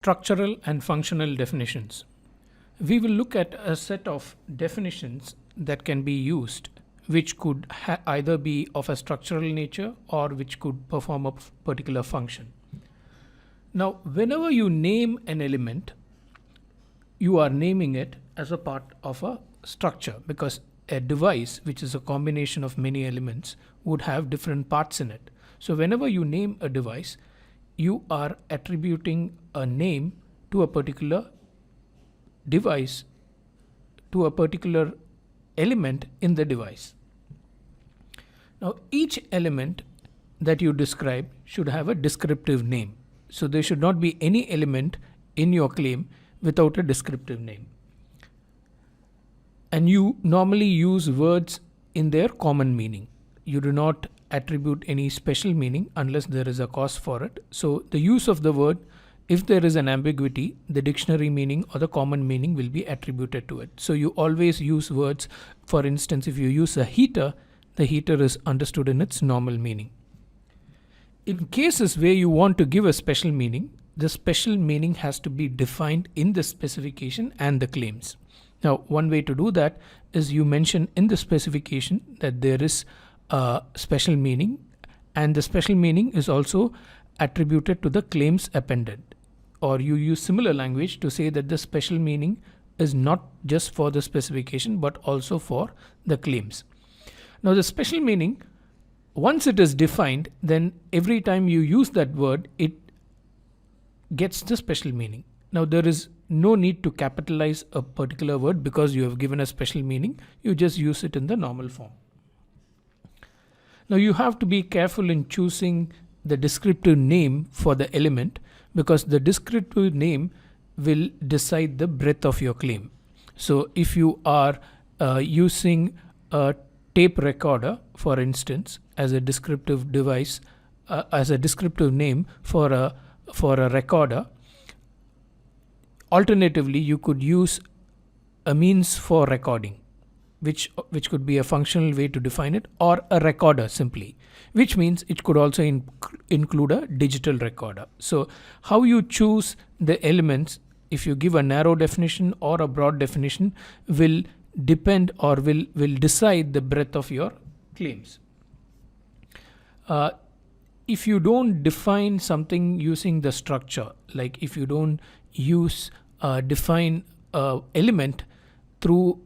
Structural and functional definitions. We will look at a set of definitions that can be used, which could either be of a structural nature or which could perform a particular function. Now, whenever you name an element, you are naming it as a part of a structure, because a device, which is a combination of many elements, would have different parts in it. So whenever you name a device, you are attributing a name to a particular device, to a particular element in the device. Now, each element that you describe should have a descriptive name. So there should not be any element in your claim without a descriptive name. And you normally use words in their common meaning. You do not attribute any special meaning unless there is a cause for it. So the use of the word, if there is an ambiguity, the dictionary meaning or the common meaning will be attributed to it. So you always use words. For instance, if you use a heater, the heater is understood in its normal meaning. In cases where you want to give a special meaning, the special meaning has to be defined in the specification and the claims. Now, one way to do that is you mention in the specification that there is a special meaning, and the special meaning is also attributed to the claims appended. Or you use similar language to say that the special meaning is not just for the specification but also for the claims. Now, the special meaning, once it is defined, then every time you use that word, it gets the special meaning. Now, there is no need to capitalize a particular word because you have given a special meaning. You just use it in the normal form. Now, you have to be careful in choosing the descriptive name for the element, because the descriptive name will decide the breadth of your claim. So if you are using a tape recorder, for instance, as a descriptive device, as a descriptive name for a recorder, alternatively you could use a means for recording, which could be a functional way to define it, or a recorder simply, which means it could also include a digital recorder. So how you choose the elements, if you give a narrow definition or a broad definition, will depend or will decide the breadth of your claims. If you don't define something using the structure, like if you don't define element through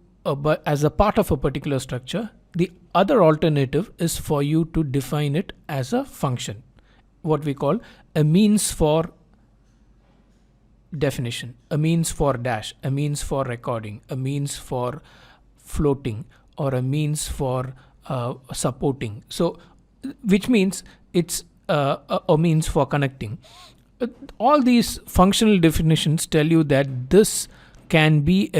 as a part of a particular structure, the other alternative is for you to define it as a function, what we call a means for definition, a means for dash, a means for recording, a means for floating, or a means for supporting. So which means it's a means for connecting. All these functional definitions tell you that this can be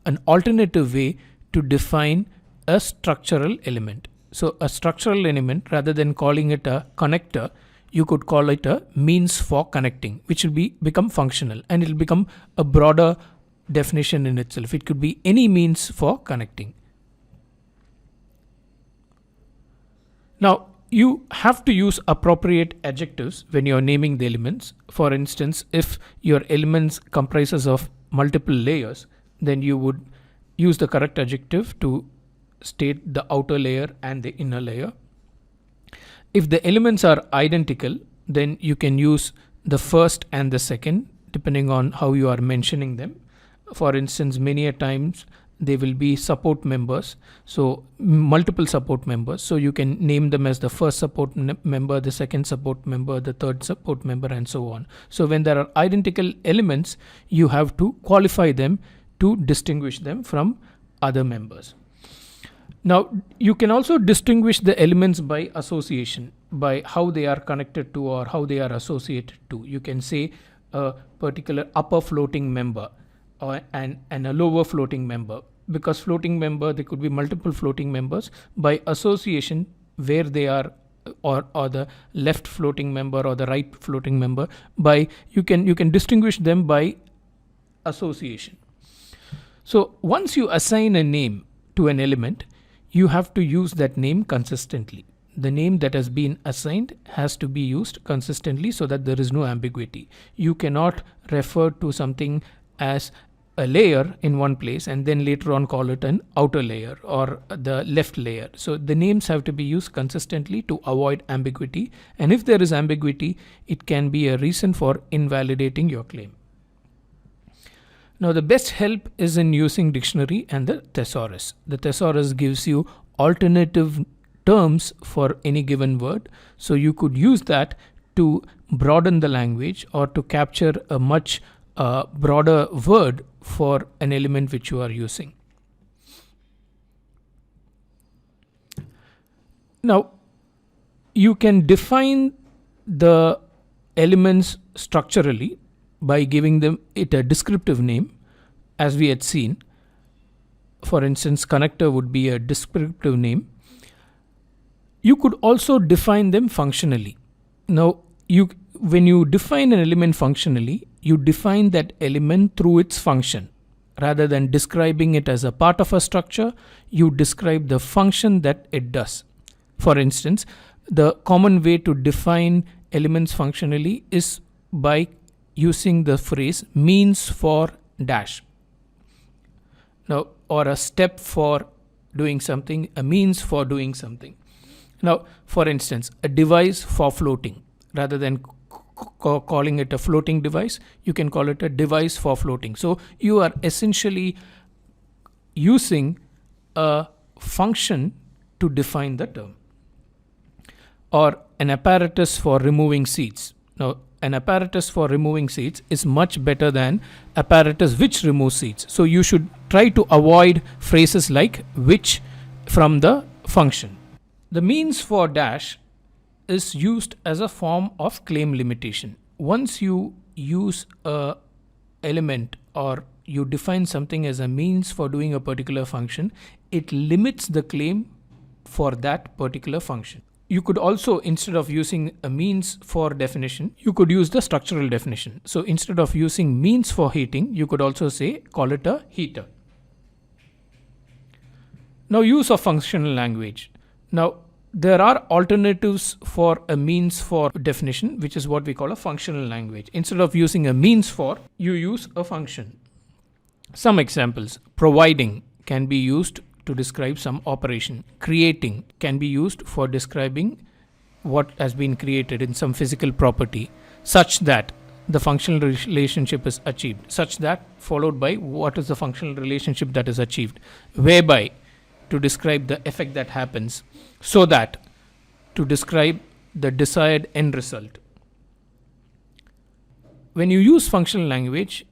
an alternative way to define a structural element. So a structural element, rather than calling it a connector, you could call it a means for connecting, which will become functional, and it will become a broader definition in itself. It could be any means for connecting. Now, you have to use appropriate adjectives when you're naming the elements. For instance, if your elements comprises of multiple layers, then you would use the correct adjective to state the outer layer and the inner layer. If the elements are identical, then you can use the first and the second, depending on how you are mentioning them. For instance, many a times they will be support members, so multiple support members. So you can name them as the first support member, the second support member, the third support member, and so on. So when there are identical elements, you have to qualify them to distinguish them from other members. Now, you can also distinguish the elements by association, by how they are connected to or how they are associated to. You can say a particular upper floating member and a lower floating member, because floating member, there could be multiple floating members. By association, where they are, or the left floating member or the right floating member, you can distinguish them by association. So once you assign a name to an element, you have to use that name consistently. the name that has been assigned has to be used consistently so that there is no ambiguity. You cannot refer to something as a layer in one place and then later on call it an outer layer or the left layer. So the names have to be used consistently to avoid ambiguity, and if there is ambiguity, it can be a reason for invalidating your claim. Now the best help is in using dictionary and the thesaurus. The thesaurus gives you alternative terms for any given word, so you could use that to broaden the language or to capture a much broader word for an element which you are using. Now you can define the elements structurally by giving them it a descriptive name, as we had seen. For instance, connector would be a descriptive name. You could also define them functionally. Now when you define an element functionally, you define that element through its function. Rather than describing it as a part of a structure, you describe the function that it does. For instance, the common way to define elements functionally is by using the phrase means for dash. Now, or a step for doing something, a means for doing something. Now, for instance, a device for floating. Rather than calling it a floating device, you can call it a device for floating. So you are essentially using a function to define the term. Or an apparatus for removing seeds. Now, an apparatus for removing seeds is much better than apparatus which removes seeds. So you should try to avoid phrases like which from the function. The means for dash is used as a form of claim limitation. Once you use a element or you define something as a means for doing a particular function, it limits the claim for that particular function. You could also, instead of using a means for definition, you could use the structural definition. So instead of using means for heating, you could also say call it a heater. Now, use of functional language. Now, there are alternatives for a means for definition, which is what we call a functional language. Instead of using a means for, you use a function. Some examples: providing can be used to describe some operation. Creating can be used for describing what has been created in some physical property, such that the functional relationship is achieved. Such that followed by what is the functional relationship that is achieved. Whereby to describe the effect that happens. So that to describe the desired end result. When you use functional language,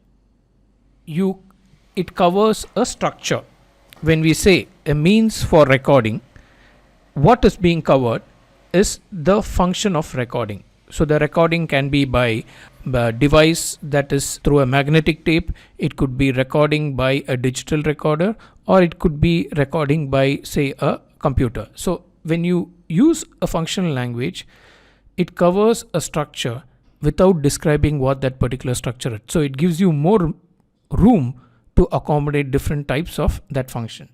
it covers a structure. When we say a means for recording, what is being covered is the function of recording. So the recording can be by a device that is through a magnetic tape, it could be recording by a digital recorder, or it could be recording by, say, a computer. So when you use a functional language, it covers a structure without describing what that particular structure is. So it gives you more room to accommodate different types of that function.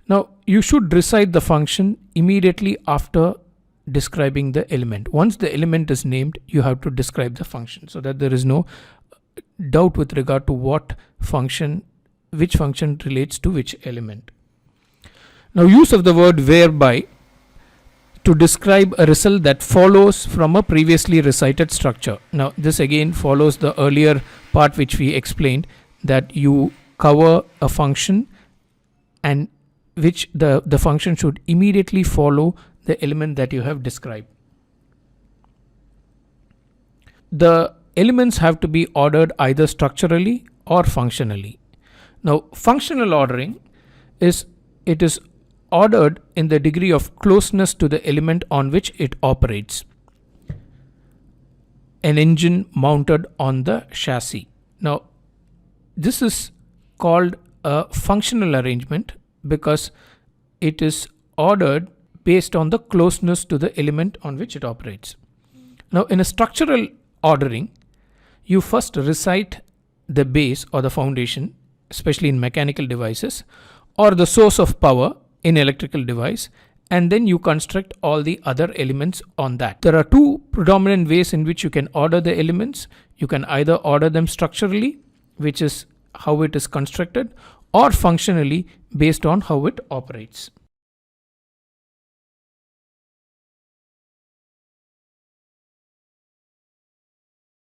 Now, you should recite the function immediately after describing the element. Once the element is named, you have to describe the function so that there is no doubt with regard to which function relates to which element. Now, use of the word whereby to describe a result that follows from a previously recited structure. Now, this again follows the earlier part which we explained, that you cover a function and which the function should immediately follow the element that you have described. The elements have to be ordered either structurally or functionally. Now, functional ordering is ordered in the degree of closeness to the element on which it operates. An engine mounted on the chassis. Now, this is called a functional arrangement because it is ordered based on the closeness to the element on which it operates. Now, in a structural ordering, you first recite the base or the foundation, especially in mechanical devices, or the source of power in electrical device, and then you construct all the other elements on that. There are two predominant ways in which you can order the elements. You can either order them structurally, which is how it is constructed, or functionally based on how it operates.